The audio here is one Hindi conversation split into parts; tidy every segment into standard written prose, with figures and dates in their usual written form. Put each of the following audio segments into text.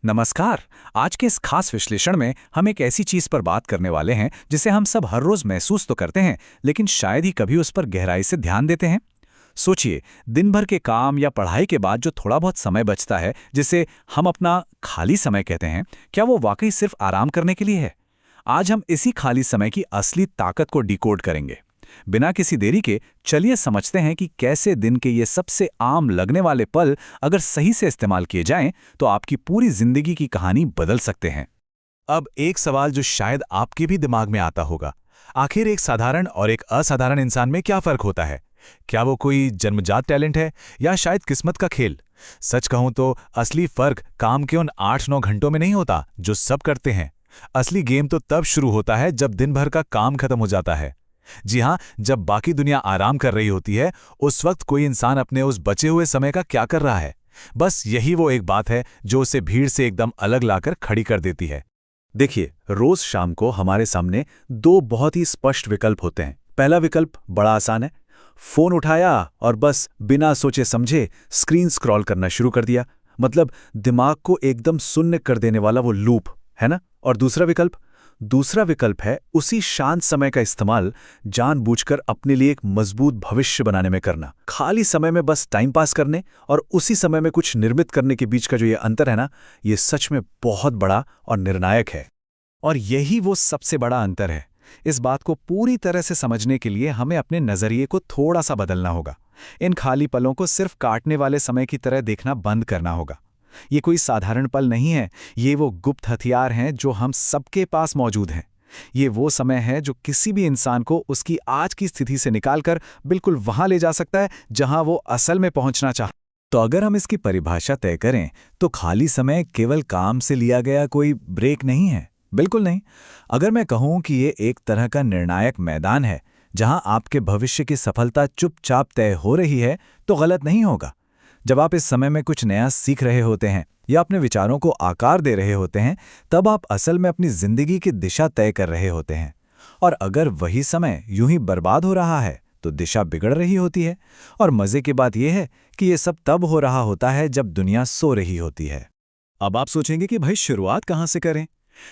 नमस्कार। आज के इस खास विश्लेषण में हम एक ऐसी चीज पर बात करने वाले हैं जिसे हम सब हर रोज महसूस तो करते हैं, लेकिन शायद ही कभी उस पर गहराई से ध्यान देते हैं। सोचिए, दिन भर के काम या पढ़ाई के बाद जो थोड़ा बहुत समय बचता है, जिसे हम अपना खाली समय कहते हैं, क्या वो वाकई सिर्फ आराम करने के लिए है? आज हम इसी खाली समय की असली ताकत को डिकोड करेंगे। बिना किसी देरी के चलिए समझते हैं कि कैसे दिन के ये सबसे आम लगने वाले पल अगर सही से इस्तेमाल किए जाएं तो आपकी पूरी जिंदगी की कहानी बदल सकते हैं। अब एक सवाल जो शायद आपके भी दिमाग में आता होगा, आखिर एक साधारण और एक असाधारण इंसान में क्या फर्क होता है? क्या वो कोई जन्मजात टैलेंट है या शायद किस्मत का खेल? सच कहूं तो असली फर्क काम के उन 8-9 घंटों में नहीं होता जो सब करते हैं। असली गेम तो तब शुरू होता है जब दिन भर का काम खत्म हो जाता है। जी हाँ, जब बाकी दुनिया आराम कर रही होती है, उस वक्त कोई इंसान अपने उस बचे हुए समय का क्या कर रहा है? बस यही वो एक बात है जो उसे भीड़ से एकदम अलग लाकर खड़ी कर देती है। देखिए, रोज शाम को हमारे सामने दो बहुत ही स्पष्ट विकल्प होते हैं। पहला विकल्प बड़ा आसान है। फोन उठाया और बस बिना सोचे समझे स्क्रीन स्क्रॉल करना शुरू कर दिया। मतलब दिमाग को एकदम शून्य कर देने वाला वो लूप, है ना? और दूसरा विकल्प है उसी शांत समय का इस्तेमाल जानबूझकर अपने लिए एक मजबूत भविष्य बनाने में करना। खाली समय में बस टाइम पास करने और उसी समय में कुछ निर्मित करने के बीच का जो ये अंतर है ना, ये सच में बहुत बड़ा और निर्णायक है। और यही वो सबसे बड़ा अंतर है। इस बात को पूरी तरह से समझने के लिए हमें अपने नजरिए को थोड़ा सा बदलना होगा। इन खाली पलों को सिर्फ काटने वाले समय की तरह देखना बंद करना होगा। ये कोई साधारण पल नहीं है, ये वो गुप्त हथियार हैं जो हम सबके पास मौजूद हैं। ये वो समय है जो किसी भी इंसान को उसकी आज की स्थिति से निकालकर बिल्कुल वहां ले जा सकता है जहां वो असल में पहुंचना चाहता है। तो अगर हम इसकी परिभाषा तय करें तो खाली समय केवल काम से लिया गया कोई ब्रेक नहीं है। बिल्कुल नहीं। अगर मैं कहूं कि ये एक तरह का निर्णायक मैदान है जहां आपके भविष्य की सफलता चुपचाप तय हो रही है, तो गलत नहीं होगा। जब आप इस समय में कुछ नया सीख रहे होते हैं या अपने विचारों को आकार दे रहे होते हैं, तब आप असल में अपनी जिंदगी की दिशा तय कर रहे होते हैं। और अगर वही समय यूं ही बर्बाद हो रहा है तो दिशा बिगड़ रही होती है। और मजे की बात यह है कि ये सब तब हो रहा होता है जब दुनिया सो रही होती है। अब आप सोचेंगे कि भाई शुरुआत कहाँ से करें?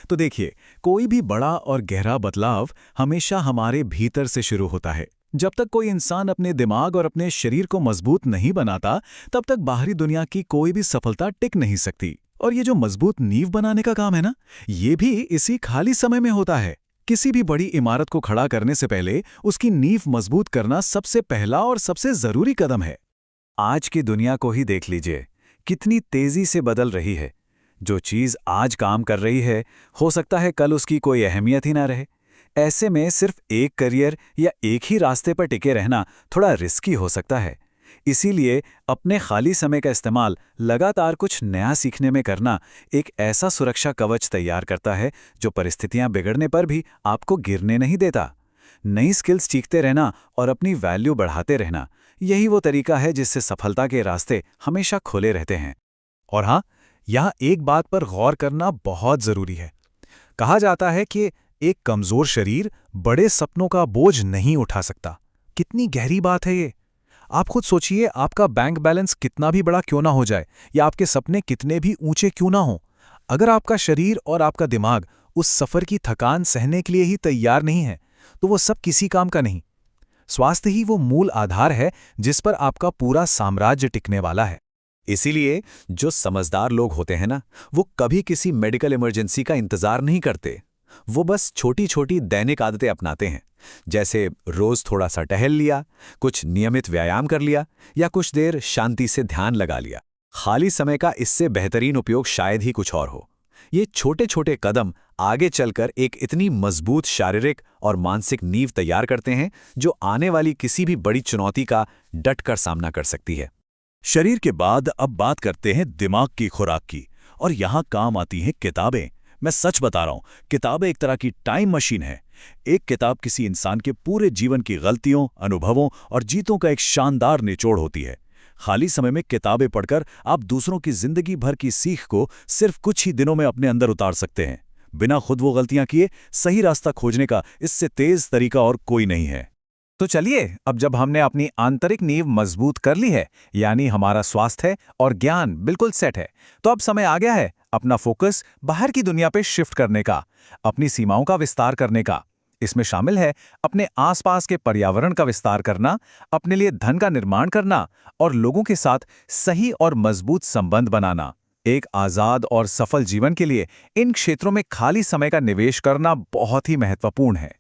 तो देखिए, कोई भी बड़ा और गहरा बदलाव हमेशा हमारे भीतर से शुरू होता है। जब तक कोई इंसान अपने दिमाग और अपने शरीर को मजबूत नहीं बनाता, तब तक बाहरी दुनिया की कोई भी सफलता टिक नहीं सकती। और ये जो मजबूत नींव बनाने का काम है ना, ये भी इसी खाली समय में होता है। किसी भी बड़ी इमारत को खड़ा करने से पहले उसकी नींव मजबूत करना सबसे पहला और सबसे जरूरी कदम है। आज की दुनिया को ही देख लीजिए, कितनी तेजी से बदल रही है। जो चीज आज काम कर रही है, हो सकता है कल उसकी कोई अहमियत ही ना रहे। ऐसे में सिर्फ एक करियर या एक ही रास्ते पर टिके रहना थोड़ा रिस्की हो सकता है। इसीलिए अपने खाली समय का इस्तेमाल लगातार कुछ नया सीखने में करना एक ऐसा सुरक्षा कवच तैयार करता है जो परिस्थितियां बिगड़ने पर भी आपको गिरने नहीं देता। नई स्किल्स सीखते रहना और अपनी वैल्यू बढ़ाते रहना, यही वो तरीका है जिससे सफलता के रास्ते हमेशा खुले रहते हैं। और हाँ, यहाँ एक बात पर गौर करना बहुत जरूरी है। कहा जाता है कि एक कमजोर शरीर बड़े सपनों का बोझ नहीं उठा सकता। कितनी गहरी बात है ये। आप खुद सोचिए, आपका बैंक बैलेंस कितना भी बड़ा क्यों ना हो जाए या आपके सपने कितने भी ऊंचे क्यों ना हों, अगर आपका शरीर और आपका दिमाग उस सफर की थकान सहने के लिए ही तैयार नहीं है, तो वो सब किसी काम का नहीं। स्वास्थ्य ही वो मूल आधार है जिस पर आपका पूरा साम्राज्य टिकने वाला है। इसीलिए जो समझदार लोग होते हैं ना, वो कभी किसी मेडिकल इमरजेंसी का इंतजार नहीं करते। वो बस छोटी छोटी दैनिक आदतें अपनाते हैं, जैसे रोज थोड़ा सा टहल लिया, कुछ नियमित व्यायाम कर लिया या कुछ देर शांति से ध्यान लगा लिया। खाली समय का इससे बेहतरीन उपयोग शायद ही कुछ और हो। ये छोटे छोटे कदम आगे चलकर एक इतनी मजबूत शारीरिक और मानसिक नींव तैयार करते हैं जो आने वाली किसी भी बड़ी चुनौती का डटकर सामना कर सकती है। शरीर के बाद अब बात करते हैं दिमाग की खुराक की, और यहां काम आती हैं किताबें। मैं सच बता रहा हूं, किताबें एक तरह की टाइम मशीन है। एक किताब किसी इंसान के पूरे जीवन की गलतियों, अनुभवों और जीतों का एक शानदार निचोड़ होती है। खाली समय में किताबें पढ़कर आप दूसरों की जिंदगी भर की सीख को सिर्फ कुछ ही दिनों में अपने अंदर उतार सकते हैं। बिना खुद वो गलतियां किए सही रास्ता खोजने का इससे तेज तरीका और कोई नहीं है। तो चलिए, अब जब हमने अपनी आंतरिक नींव मजबूत कर ली है, यानी हमारा स्वास्थ्य और ज्ञान बिल्कुल सेट है, तो अब समय आ गया है अपना फोकस बाहर की दुनिया पे शिफ्ट करने का, अपनी सीमाओं का विस्तार करने का। इसमें शामिल है अपने आसपास के पर्यावरण का विस्तार करना, अपने लिए धन का निर्माण करना और लोगों के साथ सही और मजबूत संबंध बनाना। एक आजाद और सफल जीवन के लिए इन क्षेत्रों में खाली समय का निवेश करना बहुत ही महत्वपूर्ण है।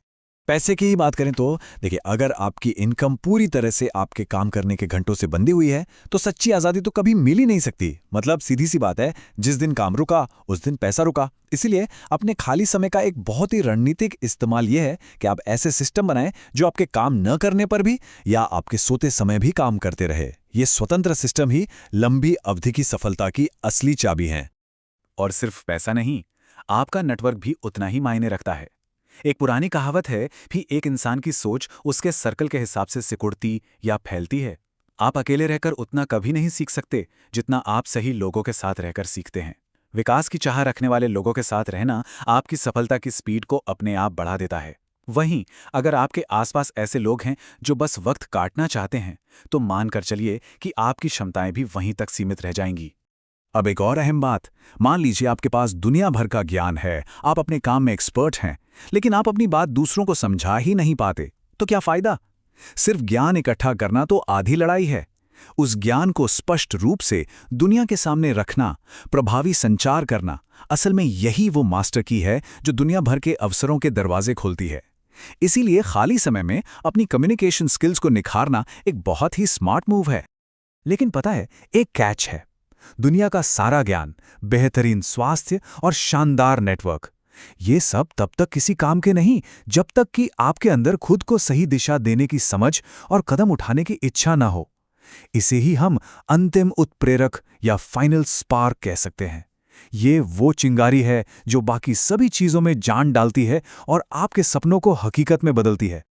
पैसे की ही बात करें तो देखिए, अगर आपकी इनकम पूरी तरह से आपके काम करने के घंटों से बंधी हुई है तो सच्ची आज़ादी तो कभी मिल ही नहीं सकती। मतलब सीधी सी बात है, जिस दिन काम रुका उस दिन पैसा रुका। इसीलिए अपने खाली समय का एक बहुत ही रणनीतिक इस्तेमाल यह है कि आप ऐसे सिस्टम बनाएं जो आपके काम न करने पर भी या आपके सोते समय भी काम करते रहे। ये स्वतंत्र सिस्टम ही लंबी अवधि की सफलता की असली चाबी है। और सिर्फ पैसा नहीं, आपका नेटवर्क भी उतना ही मायने रखता है। एक पुरानी कहावत है कि एक इंसान की सोच उसके सर्कल के हिसाब से सिकुड़ती या फैलती है। आप अकेले रहकर उतना कभी नहीं सीख सकते जितना आप सही लोगों के साथ रहकर सीखते हैं। विकास की चाह रखने वाले लोगों के साथ रहना आपकी सफलता की स्पीड को अपने आप बढ़ा देता है। वहीं अगर आपके आसपास ऐसे लोग हैं जो बस वक्त काटना चाहते हैं, तो मानकर चलिए कि आपकी क्षमताएं भी वहीं तक सीमित रह जाएंगी। अब एक और अहम बात, मान लीजिए आपके पास दुनिया भर का ज्ञान है, आप अपने काम में एक्सपर्ट हैं, लेकिन आप अपनी बात दूसरों को समझा ही नहीं पाते, तो क्या फायदा? सिर्फ ज्ञान इकट्ठा करना तो आधी लड़ाई है। उस ज्ञान को स्पष्ट रूप से दुनिया के सामने रखना, प्रभावी संचार करना, असल में यही वो मास्टर की है जो दुनिया भर के अवसरों के दरवाजे खोलती है। इसीलिए खाली समय में अपनी कम्युनिकेशन स्किल्स को निखारना एक बहुत ही स्मार्ट मूव है। लेकिन पता है, एक कैच है। दुनिया का सारा ज्ञान, बेहतरीन स्वास्थ्य और शानदार नेटवर्क, ये सब तब तक किसी काम के नहीं जब तक कि आपके अंदर खुद को सही दिशा देने की समझ और कदम उठाने की इच्छा ना हो। इसे ही हम अंतिम उत्प्रेरक या फाइनल स्पार्क कह सकते हैं। ये वो चिंगारी है जो बाकी सभी चीजों में जान डालती है और आपके सपनों को हकीकत में बदलती है।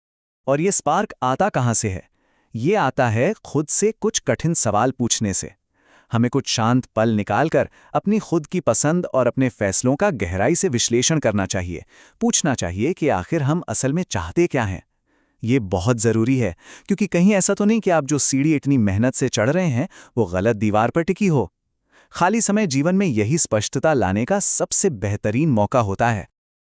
और ये स्पार्क आता कहाँ से है? ये आता है खुद से कुछ कठिन सवाल पूछने से। हमें कुछ शांत पल निकालकर अपनी खुद की पसंद और अपने फैसलों का गहराई से विश्लेषण करना चाहिए। पूछना चाहिए कि आखिर हम असल में चाहते क्या हैं। ये बहुत ज़रूरी है, क्योंकि कहीं ऐसा तो नहीं कि आप जो सीढ़ी इतनी मेहनत से चढ़ रहे हैं वो गलत दीवार पर टिकी हो। खाली समय जीवन में यही स्पष्टता लाने का सबसे बेहतरीन मौका होता है।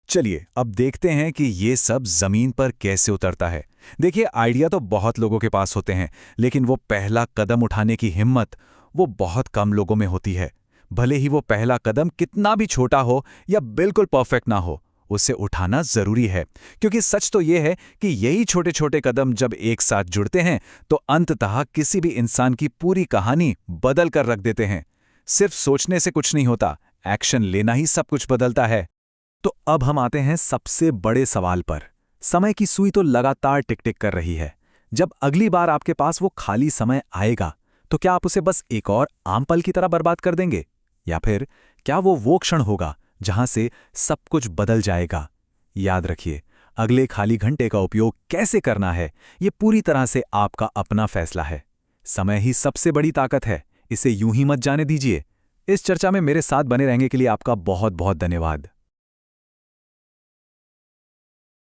चलिए अब देखते हैं कि ये सब जमीन पर कैसे उतरता है। देखिए, आइडिया तो बहुत लोगों के पास होते हैं, लेकिन वो पहला कदम उठाने की हिम्मत वो बहुत कम लोगों में होती है। भले ही वो पहला कदम कितना भी छोटा हो या बिल्कुल परफेक्ट ना हो, उसे उठाना जरूरी है। क्योंकि सच तो ये है कि यही छोटे छोटे कदम जब एक साथ जुड़ते हैं तो अंततः किसी भी इंसान की पूरी कहानी बदल कर रख देते हैं। सिर्फ सोचने से कुछ नहीं होता, एक्शन लेना ही सब कुछ बदलता है। तो अब हम आते हैं सबसे बड़े सवाल पर। समय की सुई तो लगातार टिक टिक कर रही है। जब अगली बार आपके पास वो खाली समय आएगा, तो क्या आप उसे बस एक और आम पल की तरह बर्बाद कर देंगे, या फिर क्या वो क्षण होगा जहां से सब कुछ बदल जाएगा? याद रखिए, अगले खाली घंटे का उपयोग कैसे करना है, ये पूरी तरह से आपका अपना फैसला है। समय ही सबसे बड़ी ताकत है, इसे यूं ही मत जाने दीजिए। इस चर्चा में मेरे साथ बने रहने के लिए आपका बहुत बहुत धन्यवाद।